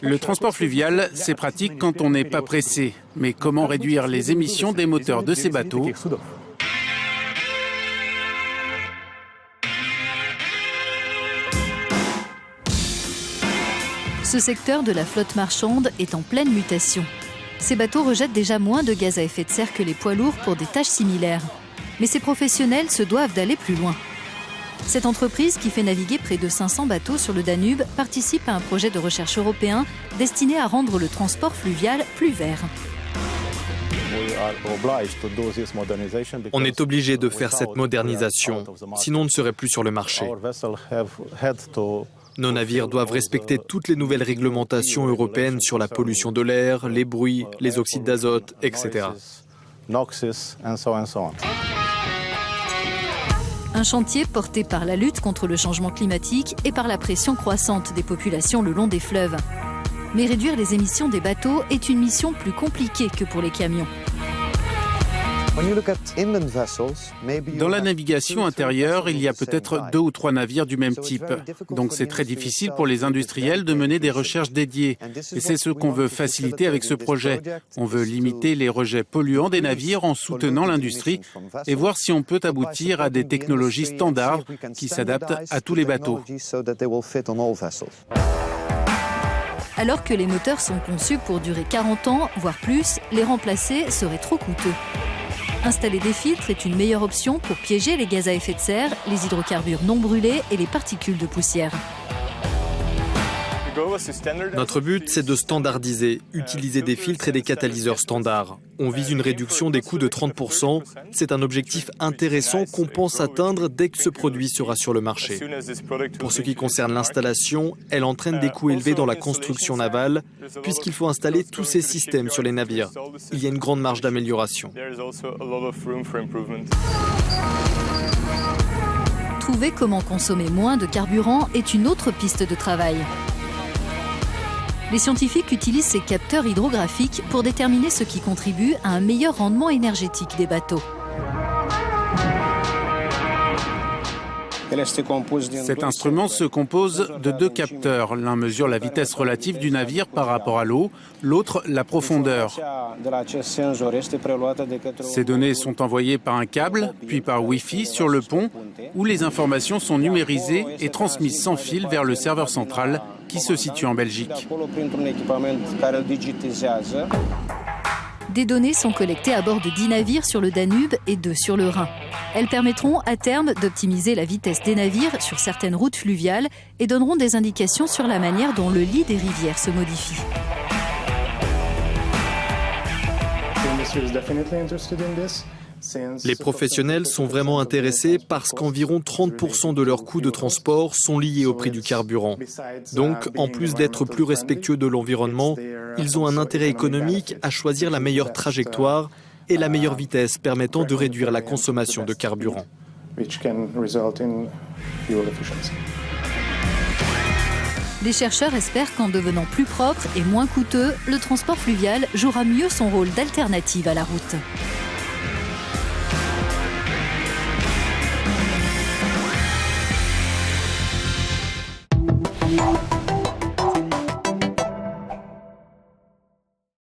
Le transport fluvial, c'est pratique quand on n'est pas pressé. Mais comment réduire les émissions des moteurs de ces bateaux ? Ce secteur de la flotte marchande est en pleine mutation. Ces bateaux rejettent déjà moins de gaz à effet de serre que les poids lourds pour des tâches similaires. Mais ces professionnels se doivent d'aller plus loin. Cette entreprise, qui fait naviguer près de 500 bateaux sur le Danube, participe à un projet de recherche européen destiné à rendre le transport fluvial plus vert. On est obligé de faire cette modernisation, sinon on ne serait plus sur le marché. Nos navires doivent respecter toutes les nouvelles réglementations européennes sur la pollution de l'air, les bruits, les oxydes d'azote, etc. Un chantier porté par la lutte contre le changement climatique et par la pression croissante des populations le long des fleuves. Mais réduire les émissions des bateaux est une mission plus compliquée que pour les camions. Dans la navigation intérieure, il y a peut-être 2 ou 3 navires du même type. Donc c'est très difficile pour les industriels de mener des recherches dédiées. Et c'est ce qu'on veut faciliter avec ce projet. On veut limiter les rejets polluants des navires en soutenant l'industrie et voir si on peut aboutir à des technologies standards qui s'adaptent à tous les bateaux. Alors que les moteurs sont conçus pour durer 40 ans, voire plus, les remplacer serait trop coûteux. Installer des filtres est une meilleure option pour piéger les gaz à effet de serre, les hydrocarbures non brûlés et les particules de poussière. Notre but, c'est de standardiser, utiliser des filtres et des catalyseurs standards. On vise une réduction des coûts de 30%. C'est un objectif intéressant qu'on pense atteindre dès que ce produit sera sur le marché. Pour ce qui concerne l'installation, elle entraîne des coûts élevés dans la construction navale, puisqu'il faut installer tous ces systèmes sur les navires. Il y a une grande marge d'amélioration. Trouver comment consommer moins de carburant est une autre piste de travail. Les scientifiques utilisent ces capteurs hydrographiques pour déterminer ce qui contribue à un meilleur rendement énergétique des bateaux. Cet instrument se compose de 2 capteurs. L'un mesure la vitesse relative du navire par rapport à l'eau, l'autre la profondeur. Ces données sont envoyées par un câble, puis par Wi-Fi sur le pont, où les informations sont numérisées et transmises sans fil vers le serveur central qui se situe en Belgique. Des données sont collectées à bord de 10 navires sur le Danube et 2 sur le Rhin. Elles permettront à terme d'optimiser la vitesse des navires sur certaines routes fluviales et donneront des indications sur la manière dont le lit des rivières se modifie. Les professionnels sont vraiment intéressés parce qu'environ 30% de leurs coûts de transport sont liés au prix du carburant. Donc, en plus d'être plus respectueux de l'environnement, ils ont un intérêt économique à choisir la meilleure trajectoire et la meilleure vitesse permettant de réduire la consommation de carburant. Les chercheurs espèrent qu'en devenant plus propre et moins coûteux, le transport fluvial jouera mieux son rôle d'alternative à la route.